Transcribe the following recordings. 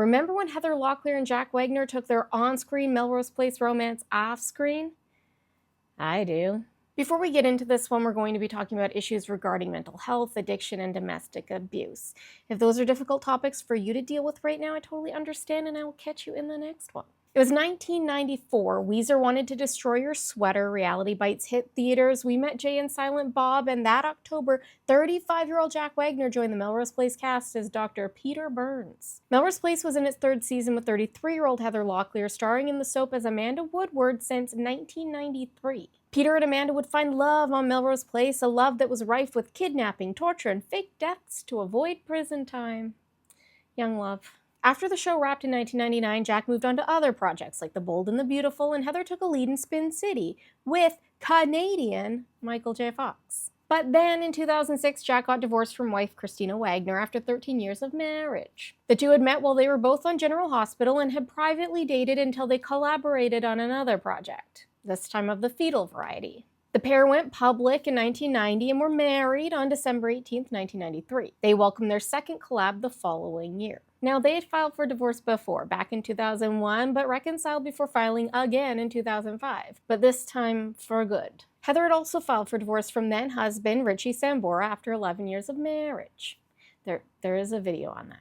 Remember when Heather Locklear and Jack Wagner took their on-screen Melrose Place romance off-screen? I do. Before we get into this one, we're going to be talking about issues regarding mental health, addiction, and domestic abuse. If those are difficult topics for you to deal with right now, I totally understand, and I will catch you in the next one. It was 1994. Weezer Wanted to Destroy Your Sweater. Reality Bites hit theaters. We Met Jay and Silent Bob. And that October, 35-year-old Jack Wagner joined the Melrose Place cast as Dr. Peter Burns. Melrose Place was in its third season with 33-year-old Heather Locklear starring in the soap as Amanda Woodward since 1993. Peter and Amanda would find love on Melrose Place, a love that was rife with kidnapping, torture, and fake deaths to avoid prison time. Young love. After the show wrapped in 1999, Jack moved on to other projects like The Bold and the Beautiful, and Heather took a lead in Spin City with Canadian Michael J. Fox. But then in 2006, Jack got divorced from wife Christina Wagner after 13 years of marriage. The two had met while they were both on General Hospital and had privately dated until they collaborated on another project, this time of the fetal variety. The pair went public in 1990 and were married on December 18, 1993. They welcomed their second collab the following year. Now, they had filed for divorce before, back in 2001, but reconciled before filing again in 2005, but this time for good. Heather had also filed for divorce from then-husband Richie Sambora after 11 years of marriage. There is a video on that.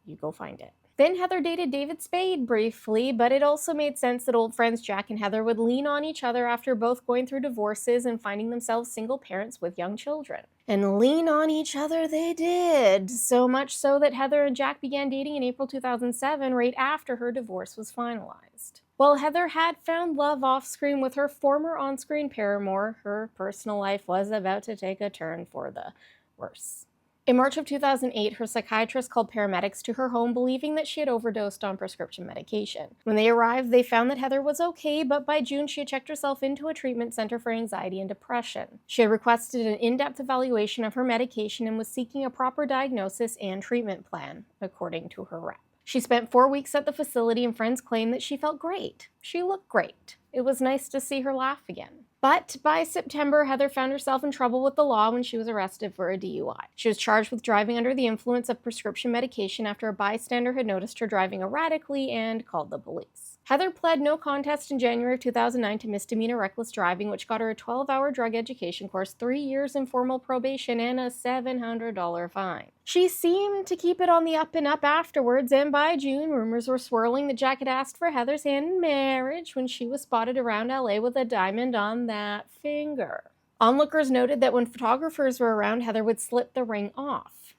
You go find it. Then Heather dated David Spade briefly, but it also made sense that old friends Jack and Heather would lean on each other after both going through divorces and finding themselves single parents with young children. And lean on each other they did, so much so that Heather and Jack began dating in April 2007, right after her divorce was finalized. While Heather had found love off-screen with her former on-screen paramour, her personal life was about to take a turn for the worse. In March of 2008, her psychiatrist called paramedics to her home, believing that she had overdosed on prescription medication. When they arrived, they found that Heather was okay, but by June, she had checked herself into a treatment center for anxiety and depression. She had requested an in-depth evaluation of her medication and was seeking a proper diagnosis and treatment plan, according to her rep. She spent 4 weeks at the facility, and friends claimed that she felt great. She looked great. It was nice to see her laugh again. But by September, Heather found herself in trouble with the law when she was arrested for a DUI. She was charged with driving under the influence of prescription medication after a bystander had noticed her driving erratically and called the police. Heather pled no contest in January of 2009 to misdemeanor reckless driving, which got her a 12-hour drug education course, 3 years in formal probation, and a $700 fine. She seemed to keep it on the up and up afterwards, and by June, rumors were swirling that Jack had asked for Heather's hand in marriage when she was spotted around LA with a diamond on that finger. Onlookers noted that when photographers were around, Heather would slip the ring off.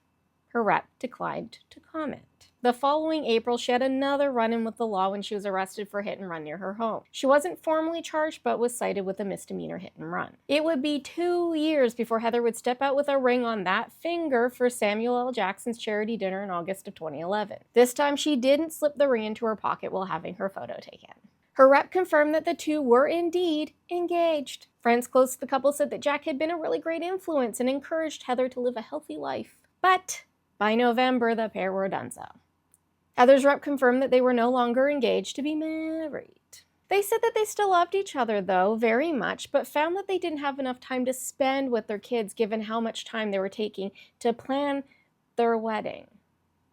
Her rep declined to comment. The following April, she had another run-in with the law when she was arrested for hit and run near her home. She wasn't formally charged, but was cited with a misdemeanor hit and run. It would be 2 years before Heather would step out with a ring on that finger for Samuel L. Jackson's charity dinner in August of 2011. This time, she didn't slip the ring into her pocket while having her photo taken. Her rep confirmed that the two were indeed engaged. Friends close to the couple said that Jack had been a really great influence and encouraged Heather to live a healthy life. But by November, the pair were donezo. Heather's rep confirmed that they were no longer engaged to be married. They said that they still loved each other, though, very much, but found that they didn't have enough time to spend with their kids given how much time they were taking to plan their wedding.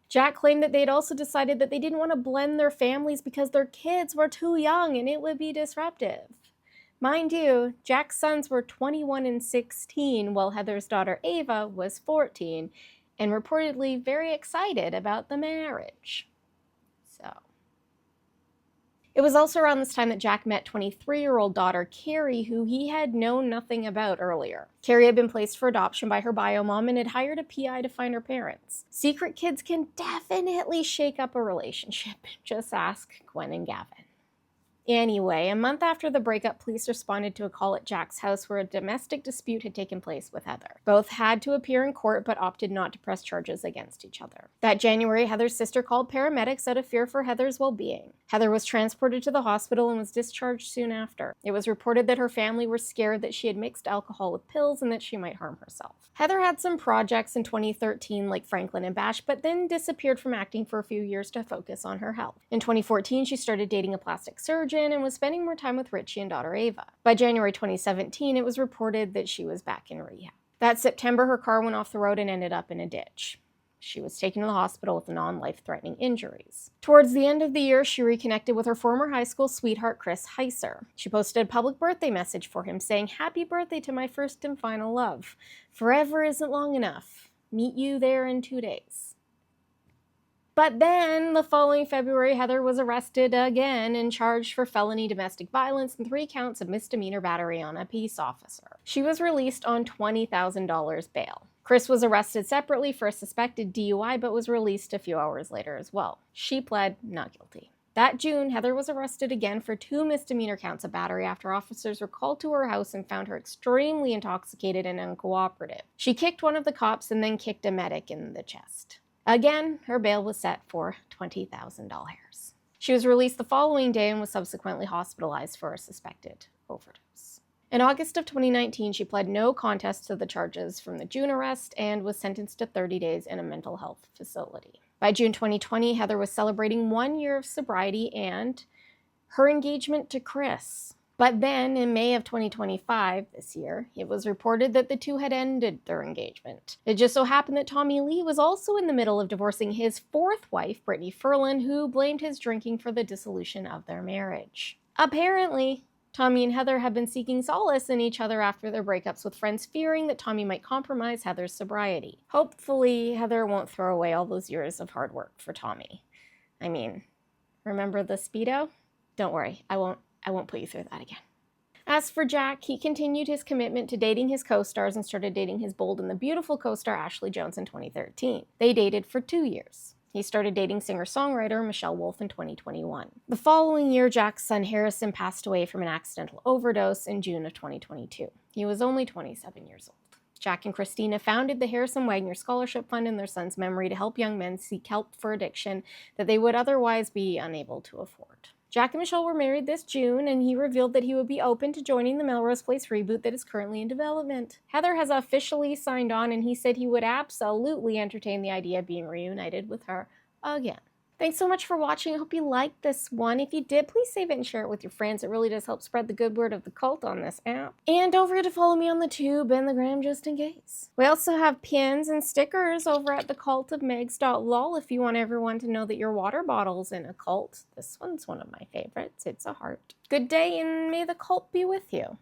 Jack claimed that they had also decided that they didn't want to blend their families because their kids were too young and it would be disruptive. Mind you, Jack's sons were 21 and 16, while Heather's daughter Ava was 14, and reportedly very excited about the marriage. It was also around this time that Jack met 23-year-old daughter Carrie, who he had known nothing about earlier. Carrie had been placed for adoption by her bio mom and had hired a PI to find her parents. Secret kids can definitely shake up a relationship. Just ask Gwen and Gavin. Anyway, a month after the breakup, police responded to a call at Jack's house where a domestic dispute had taken place with Heather. Both had to appear in court but opted not to press charges against each other. That January, Heather's sister called paramedics out of fear for Heather's well-being. Heather was transported to the hospital and was discharged soon after. It was reported that her family were scared that she had mixed alcohol with pills and that she might harm herself. Heather had some projects in 2013 like Franklin and Bash, but then disappeared from acting for a few years to focus on her health. In 2014, she started dating a plastic surgeon and was spending more time with Richie and daughter Ava. By January 2017, it was reported that she was back in rehab. That September, her car went off the road and ended up in a ditch. She was taken to the hospital with non-life-threatening injuries. Towards the end of the year, she reconnected with her former high school sweetheart, Chris Heiser. She posted a public birthday message for him saying, "Happy birthday to my first and final love. Forever isn't long enough. Meet you there in 2 days." But then, the following February, Heather was arrested again and charged for felony domestic violence and 3 counts of misdemeanor battery on a peace officer. She was released on $20,000 bail. Chris was arrested separately for a suspected DUI, but was released a few hours later as well. She pled not guilty. That June, Heather was arrested again for 2 misdemeanor counts of battery after officers were called to her house and found her extremely intoxicated and uncooperative. She kicked one of the cops and then kicked a medic in the chest. Again, her bail was set for $20,000. She was released the following day and was subsequently hospitalized for a suspected overdose. In August of 2019, she pled no contest to the charges from the June arrest and was sentenced to 30 days in a mental health facility. By June 2020, Heather was celebrating 1 year of sobriety and her engagement to Chris. But then, in May of 2025, this year, it was reported that the two had ended their engagement. It just so happened that Tommy Lee was also in the middle of divorcing his 4th wife, Brittany Ferlin, who blamed his drinking for the dissolution of their marriage. Apparently, Tommy and Heather have been seeking solace in each other after their breakups, with friends fearing that Tommy might compromise Heather's sobriety. Hopefully, Heather won't throw away all those years of hard work for Tommy. I mean, remember the Speedo? Don't worry, I won't put you through that again. As for Jack, he continued his commitment to dating his co-stars and started dating his bold and the beautiful co-star Ashley Jones in 2013. They dated for 2 years. He started dating singer-songwriter Michelle Wolf in 2021. The following year, Jack's son Harrison passed away from an accidental overdose in June of 2022. He was only 27 years old. Jack and Christina founded the Harrison Wagner Scholarship Fund in their son's memory to help young men seek help for addiction that they would otherwise be unable to afford. Jack and Michelle were married this June, and he revealed that he would be open to joining the Melrose Place reboot that is currently in development. Heather has officially signed on, and he said he would absolutely entertain the idea of being reunited with her again. Thanks so much for watching. I hope you liked this one. If you did, please save it and share it with your friends. It really does help spread the good word of the cult on this app. And don't forget to follow me on the tube and the gram just in case. We also have pins and stickers over at thecultofmegs.lol if you want everyone to know that your water bottle's in a cult. This one's one of my favorites. It's a heart. Good day, and may the cult be with you.